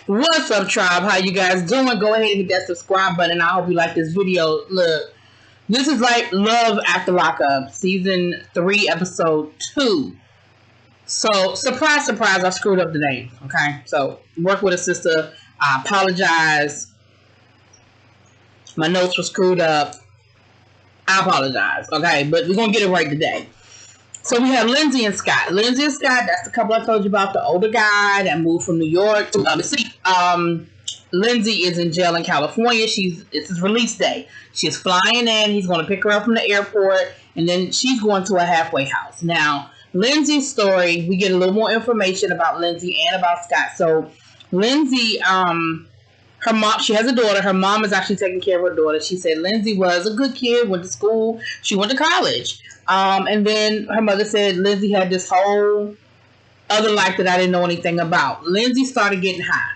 What's up, tribe? How you guys doing? Go ahead and hit that subscribe button. I hope you like this video. Look, this is like Love After Lockup, season 3, episode 2. So, surprise, surprise, I screwed up the name. Okay, so work with a sister. I apologize. My notes were screwed up. I apologize. Okay, but we're gonna get it right today. So we have Lindsay and Scott. Lindsay and Scott, that's the couple I told you about, the older guy that moved from New York to Tennessee. Lindsay is in jail in California. It's his release day. She's flying in. He's going to pick her up from the airport, and then she's going to a halfway house. Now, Lindsay's story, we get a little more information about Lindsay and about Scott. So, Lindsay, her mom, she has a daughter. Her mom is actually taking care of her daughter. She said Lindsay was a good kid, went to school. She went to college. And then her mother said Lindsay had this whole other life that I didn't know anything about. Lindsay started getting high.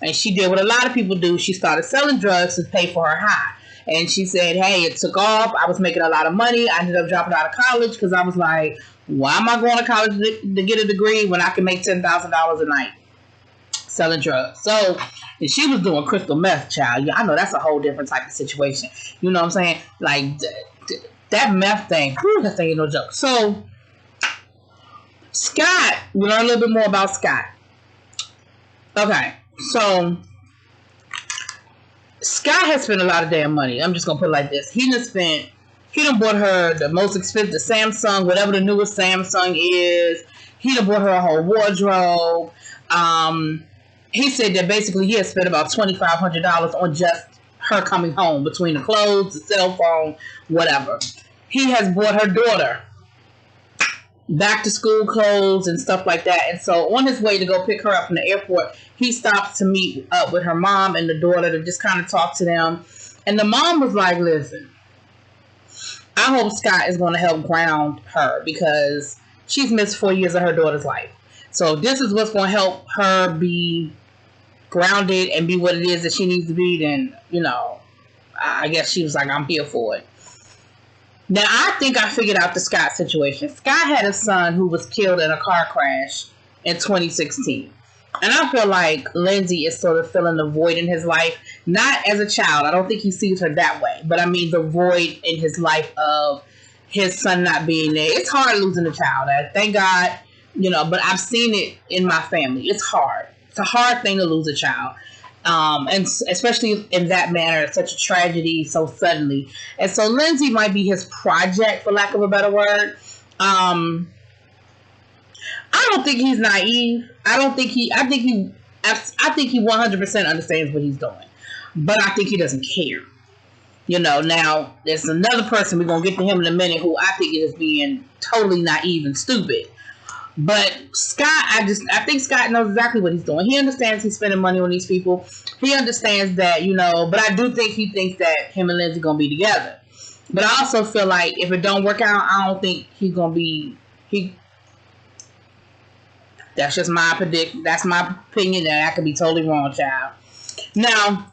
And she did what a lot of people do. She started selling drugs to pay for her high. And she said, hey, it took off. I was making a lot of money. I ended up dropping out of college because I was like, why am I going to college to get a degree when I can make $10,000 a night selling drugs? So, and she was doing crystal meth, child. Yeah, I know that's a whole different type of situation. You know what I'm saying? Like, that meth thing, whew, that thing ain't no joke. So, Scott, we learn a little bit more about Scott. Okay, so, Scott has spent a lot of damn money. I'm just going to put it like this. He done bought her the most expensive Samsung, whatever the newest Samsung is. He done bought her a whole wardrobe. He said that basically he had spent about $2,500 on just her coming home, between the clothes, the cell phone, whatever. He has bought her daughter back to school clothes and stuff like that. And so on his way to go pick her up from the airport, he stops to meet up with her mom and the daughter to just kind of talk to them. And the mom was like, listen, I hope Scott is going to help ground her because she's missed 4 years of her daughter's life. So this is what's going to help her be grounded and be what it is that she needs to be. Then, you know, I guess she was like, I'm here for it. Now, I think I figured out the Scott situation. Scott had a son who was killed in a car crash in 2016. And I feel like Lindsay is sort of filling the void in his life. Not as a child. I don't think he sees her that way. But I mean the void in his life of his son not being there. It's hard losing a child. Thank God, you know, but I've seen it in my family. It's hard. It's a hard thing to lose a child. And especially in that manner, it's such a tragedy so suddenly. And so Lindsay might be his project, for lack of a better word. I don't think he's naive. I think he 100% understands what he's doing. But I think he doesn't care. You know, now, there's another person, we're going to get to him in a minute, who I think is being totally naive and stupid. But Scott, I think Scott knows exactly what he's doing. He understands he's spending money on these people. He understands that, you know, but I do think he thinks that him and Lindsay going to be together. But I also feel like if it don't work out, I don't think he's going to be, that's just my prediction. That's my opinion, and I could be totally wrong, child. Now,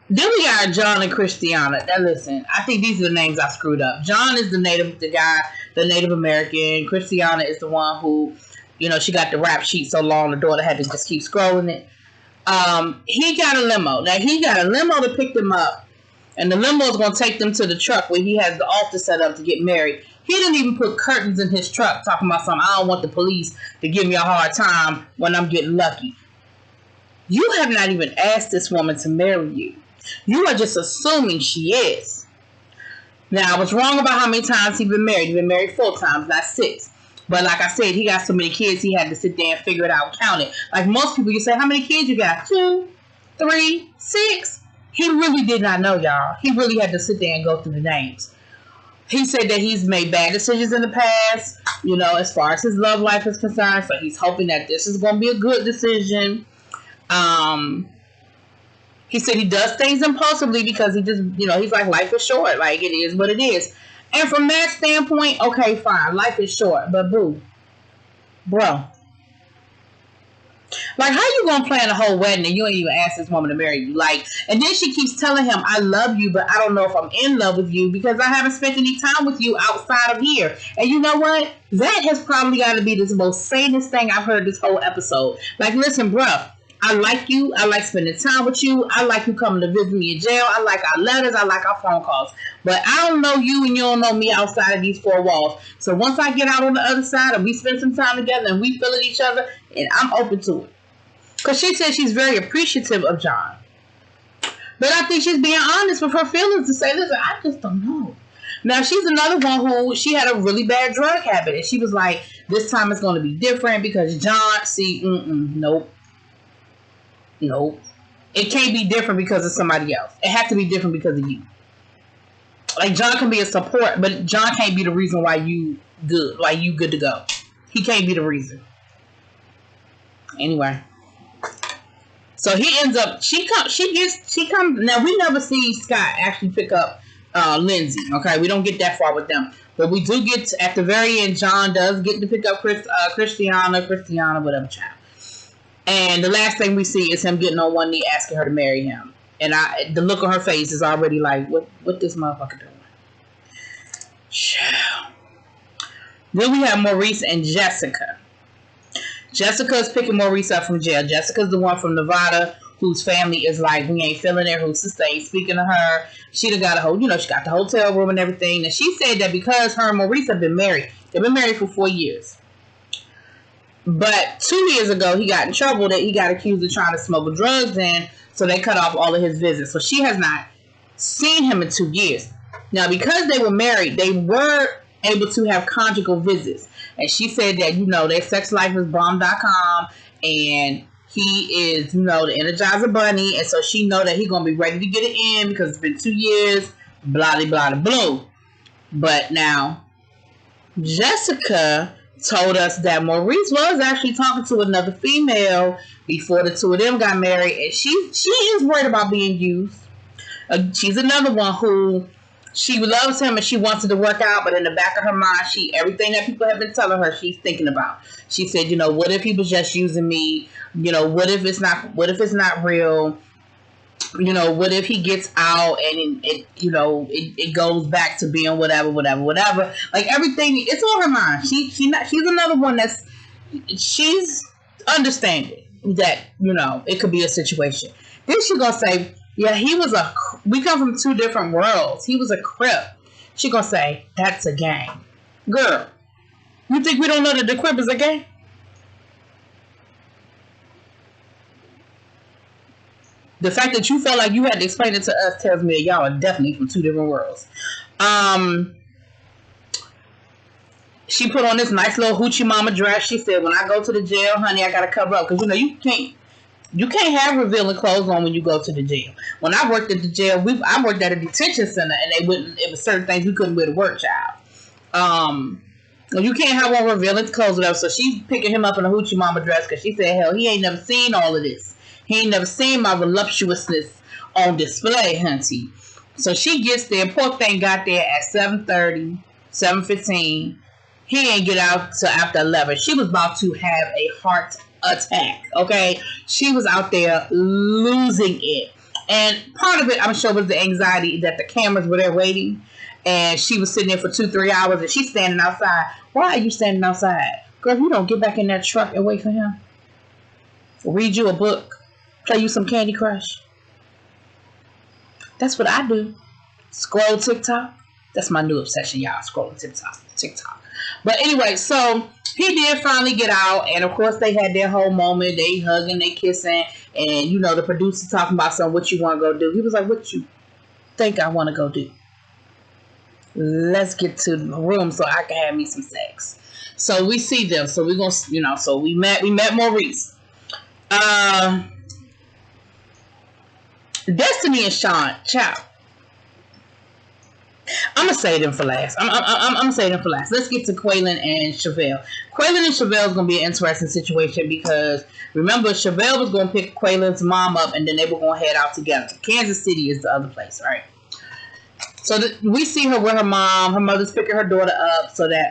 then we got John and Christiana. Now listen, I think these are the names I screwed up. John is the Native American. Christiana is the one who, you know, she got the rap sheet so long the daughter had to just keep scrolling it. He got a limo. Now he got a limo to pick them up, and the limo is going to take them to the truck where he has the altar set up to get married. He didn't even put curtains in his truck talking about something. I don't want the police to give me a hard time when I'm getting lucky. You have not even asked this woman to marry you. You are just assuming she is. Now, I was wrong about how many times he's been married. He's been married 4 times, not 6. But like I said, he got so many kids, he had to sit there and figure it out and count it. Like most people, you say, how many kids you got? 2, 3, 6. He really did not know, y'all. He really had to sit there and go through the names. He said that he's made bad decisions in the past, you know, as far as his love life is concerned. So he's hoping that this is going to be a good decision. He said he does things impulsively because he just, you know, he's like, life is short. Like, it is what it is. And from that standpoint, okay, fine. Life is short. But, boo. Bro. Like, how you going to plan a whole wedding and you ain't even ask this woman to marry you? Like, and then she keeps telling him, I love you, but I don't know if I'm in love with you because I haven't spent any time with you outside of here. And you know what? That has probably got to be the most sanest thing I've heard this whole episode. Like, listen, bruh. I like you. I like spending time with you. I like you coming to visit me in jail. I like our letters. I like our phone calls. But I don't know you and you don't know me outside of these four walls. So once I get out on the other side and we spend some time together and we feeling each other, and I'm open to it. Because she said she's very appreciative of John. But I think she's being honest with her feelings to say, listen, I just don't know. Now, she's another one who, she had a really bad drug habit. And she was like, this time it's going to be different because John, nope. Nope. It can't be different because of somebody else. It has to be different because of you. Like, John can be a support, but John can't be the reason why you good. Why you good to go. He can't be the reason. Anyway. So he ends up, she comes, now we never see Scott actually pick up Lindsay, okay? We don't get that far with them. But we do get, at the very end, John does get to pick up Christiana, whatever child. And the last thing we see is him getting on one knee asking her to marry him. And the look on her face is already like, what this motherfucker doing? Then we have Maurice and Jessica. Jessica's picking Maurice up from jail. Jessica's the one from Nevada whose family is like, we ain't feeling it, whose sister ain't speaking to her. She done got she got the hotel room and everything. And she said that because her and Maurice have been married, they've been married for 4 years. But 2 years ago, he got in trouble that he got accused of trying to smuggle drugs in, so they cut off all of his visits. So she has not seen him in 2 years. Now, because they were married, they were able to have conjugal visits. And she said that, their sex life is bomb.com, and he is, the Energizer Bunny, and so she know that he's going to be ready to get it in because it's been 2 years, blah, blah, blah, blah. But now, Jessica told us that Maurice was actually talking to another female before the two of them got married, and she is worried about being used. She's another one who, she loves him and she wants it to work out, but in the back of her mind, everything that people have been telling her, she's thinking about. She said, what if he was just using me? What if it's not real? What if he gets out and it goes back to being whatever. Like, everything, it's on her mind. She's another one she's understanding that, it could be a situation. Then she gonna say, yeah, we come from 2 different worlds. He was a Crip. She gonna say, that's a gang. Girl, you think we don't know that the Crip is a gang? The fact that you felt like you had to explain it to us tells me that y'all are definitely from 2 different worlds. She put on this nice little hoochie mama dress. She said, when I go to the jail, honey, I gotta cover up. Because, you can't have revealing clothes on when you go to the jail. When I worked at the jail, I worked at a detention center, and it was certain things we couldn't wear to work, child. You can't have on revealing clothes, whatever. So she's picking him up in a hoochie mama dress because she said, hell, he ain't never seen all of this. He ain't never seen my voluptuousness on display, hunty. So she gets there. Poor thing got there at 7:30, 7:15. He ain't get out till after 11. She was about to have a heart attack, okay? She was out there losing it. And part of it, I'm sure, was the anxiety that the cameras were there waiting. And she was sitting there for 2-3 hours, and she's standing outside. Why are you standing outside? Girl, if you don't get back in that truck and wait for him. Read you a book. Play you some Candy Crush. That's what I do. Scroll TikTok. That's my new obsession, y'all. Scrolling TikTok. But anyway, so he did finally get out. And of course, they had their whole moment. They hugging, they kissing. And, the producer talking about something, what you want to go do. He was like, what you think I want to go do? Let's get to the room so I can have me some sex. So we see them. So we're going to, so we met Maurice. Destiny and Sean, child. I'm gonna say them for last. I'm gonna say them for last. Let's get to Quaylin and Chevelle. Quaylin and Chevelle is gonna be an interesting situation because remember, Chevelle was gonna pick Quaylin's mom up and then they were gonna head out together. Kansas City is the other place, right? So we see her with her mom. Her mother's picking her daughter up so that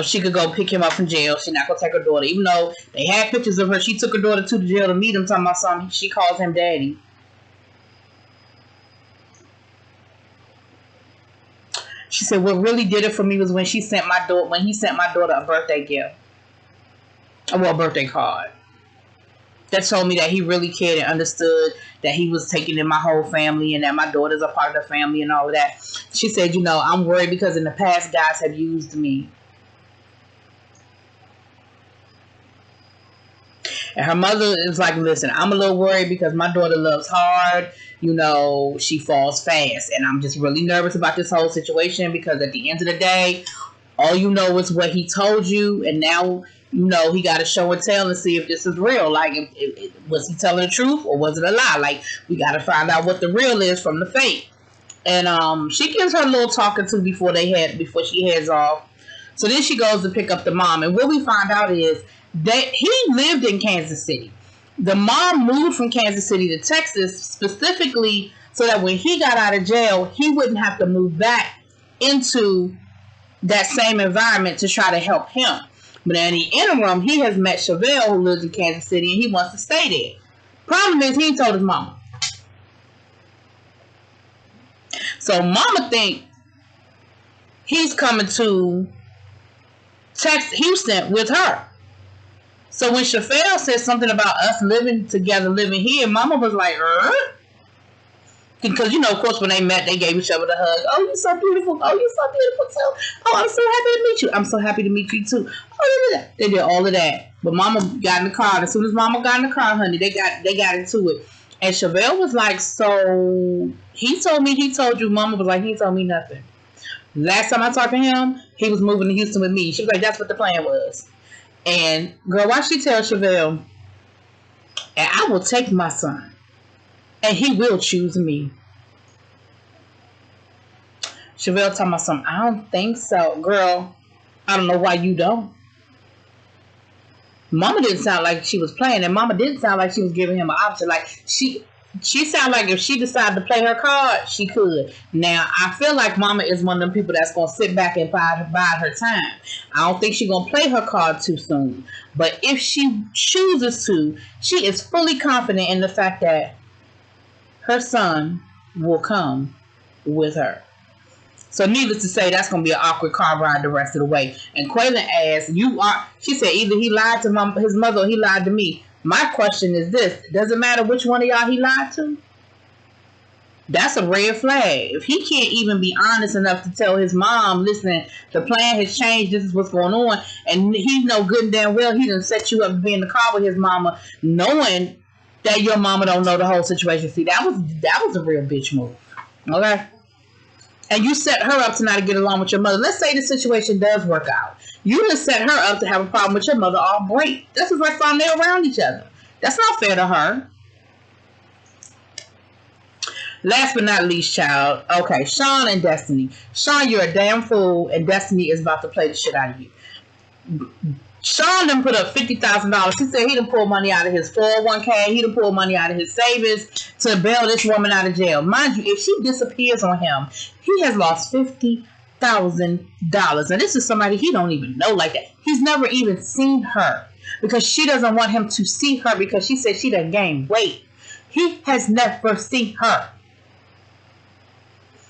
she could go pick him up from jail. She's not gonna take her daughter, even though they had pictures of her. She took her daughter to the jail to meet him, talking about something. She calls him daddy. She said, what really did it for me was when he sent my daughter a birthday gift. Well, a birthday card. that told me that he really cared and understood that he was taking in my whole family and that my daughters are part of the family and all of that. She said, I'm worried because in the past guys have used me. And her mother is like, listen, I'm a little worried because my daughter loves hard. She falls fast. And I'm just really nervous about this whole situation because at the end of the day, all you know is what he told you. And now, he got to show and tell and see if this is real. Like, was he telling the truth or was it a lie? Like, we got to find out what the real is from the fake. And she gives her a little talking to before she heads off. So then she goes to pick up the mom. And what we find out is that he lived in Kansas City. The mom moved from Kansas City to Texas specifically so that when he got out of jail, he wouldn't have to move back into that same environment to try to help him. But in the interim, he has met Chevelle, who lives in Kansas City, and he wants to stay there. Problem is, he ain't told his mama. So mama think he's coming to Houston with her. So when Chevelle said something about us living together, living here, mama was like, Because, of course, when they met, they gave each other the hug. Oh, you're so beautiful. Oh, you're so beautiful, too. Oh, I'm so happy to meet you. I'm so happy to meet you, too. Oh, they did all of that. But mama got in the car. As soon as mama got in the car, honey, they got into it. And Chevelle was like, so he told me he told you. Mama was like, he told me nothing. Last time I talked to him, he was moving to Houston with me. She was like, that's what the plan was. And, girl, why she tell Chevelle, and I will take my son, and he will choose me. Chevelle talking about something, I don't think so. Girl, I don't know why you don't. Mama didn't sound like she was playing, and Mama didn't sound like she was giving him an option. Like, she sounded like if she decided to play her card, she could. Now, I feel like Mama is one of them people that's going to sit back and bide her time. I don't think she's going to play her card too soon. But if she chooses to, she is fully confident in the fact that her son will come with her. So needless to say, that's going to be an awkward car ride the rest of the way. And Quaylon asked, she said either he lied to his mother or he lied to me. My question is this. Does it matter which one of y'all he lied to? That's a red flag. If he can't even be honest enough to tell his mom, listen, the plan has changed, this is what's going on, and he know good and damn well he done set you up to be in the car with his mama, knowing that your mama don't know the whole situation. See, that was a real bitch move. Okay? And you set her up to not get along with your mother. Let's say the situation does work out. You just set her up to have a problem with your mother all break. This is like fun they're around each other. That's not fair to her. Last but not least, child. Okay, Sean and Destiny. Sean, you're a damn fool, and Destiny is about to play the shit out of you. Sean done put up $50,000. He said he done pull money out of his 401k. He done pull money out of his savings to bail this woman out of jail. Mind you, if she disappears on him, he has lost $50,000. And this is somebody he don't even know like that. He's never even seen her because she doesn't want him to see her because she said she done gained weight. He has never seen her.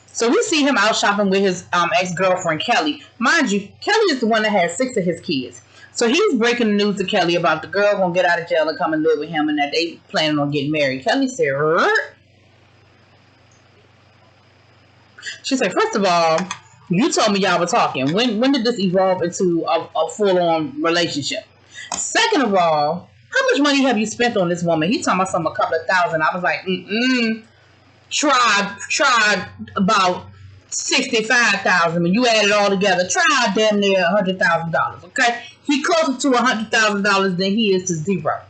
So we see him out shopping with his ex-girlfriend, Kelly. Mind you, Kelly is the one that has 6 of his kids. So he's breaking the news to Kelly about the girl gonna get out of jail and come and live with him and that they planning on getting married. Kelly said, She said, first of all, you told me y'all were talking. When did this evolve into a full-on relationship? Second of all, how much money have you spent on this woman? He talking about a couple of thousand. I was like, tried about 65,000. When you add it all together, tried damn near $100,000. Okay, he closer to $100,000 than he is to zero.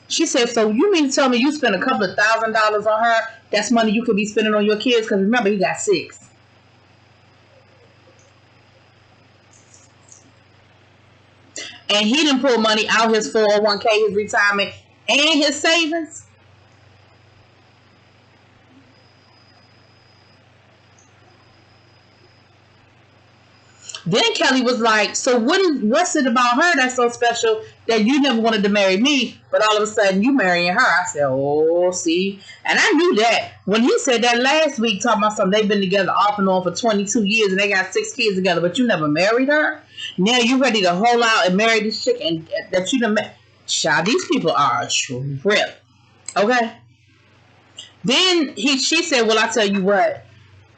She said, so you mean to tell me you spent a couple of $1,000s on her? That's money you could be spending on your kids, because remember, he got 6. And he didn't pull money out his 401k, his retirement, and his savings. Then Kelly was like, so what's it about her that's so special that you never wanted to marry me, but all of a sudden you marrying her? I said, oh, see. And I knew that. When he said that last week, talking about something, they've been together off and on for 22 years and they got 6 kids together, but you never married her? Now you ready to hold out and marry this chick and that you done met? Child, these people are a trip. Okay. Then she said, well, I tell you what,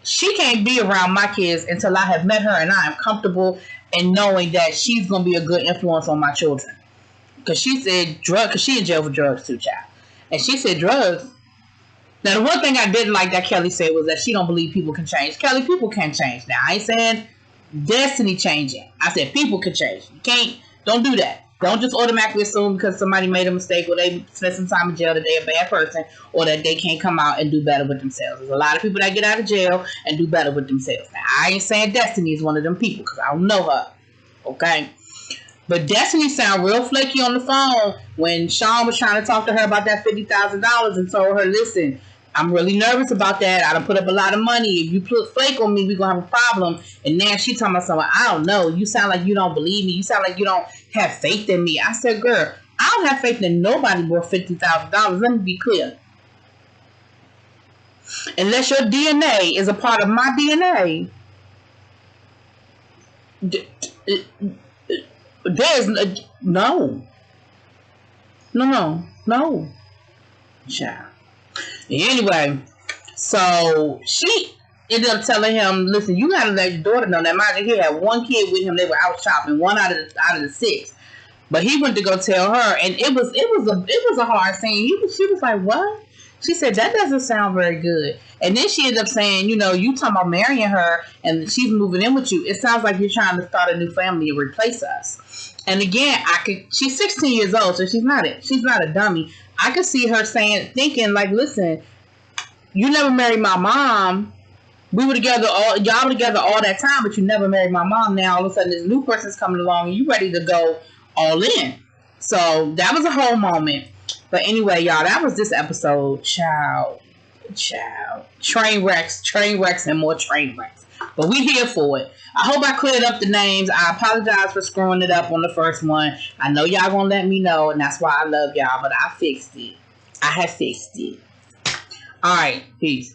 she can't be around my kids until I have met her and I am comfortable in knowing that she's going to be a good influence on my children. Because she said because she in jail for drugs too, child. And she said drugs. Now, the one thing I didn't like that Kelly said was that she don't believe people can change. Kelly, people can't change. Now, I ain't saying destiny changing. I said people can change. You can't, don't do that. Don't just automatically assume because somebody made a mistake or they spent some time in jail that they're a bad person or that they can't come out and do better with themselves. There's a lot of people that get out of jail and do better with themselves. Now, I ain't saying Destiny is one of them people because I don't know her. Okay? But Destiny sounded real flaky on the phone when Sean was trying to talk to her about that $50,000 and told her, listen, I'm really nervous about that. I done put up a lot of money. If you put flake on me, we're going to have a problem. And now she talking about something. I don't know. You sound like you don't believe me. You sound like you don't have faith in me. I said, girl, I don't have faith in nobody worth $50,000. Let me be clear. Unless your DNA is a part of my DNA, there's no. Child. Anyway, so she ended up telling him, listen, you gotta let your daughter know that mind you, he had one kid with him, they were out shopping, one out of the six. But he went to go tell her, and it was a hard scene. She was like, what? She said, that doesn't sound very good. And then she ended up saying, you talking about marrying her and she's moving in with you. It sounds like you're trying to start a new family and replace us. And again, she's 16 years old, so she's not a dummy. I could see her thinking like, listen, you never married my mom. We were together y'all were together all that time, but you never married my mom. Now all of a sudden this new person's coming along and you ready to go all in. So that was a whole moment. But anyway, y'all, that was this episode. Child. Train wrecks, and more train wrecks. But we here for it. I hope I cleared up the names. I apologize for screwing it up on the first one. I know y'all gonna let me know, and that's why I love y'all, but I fixed it. I have fixed it. Alright, peace.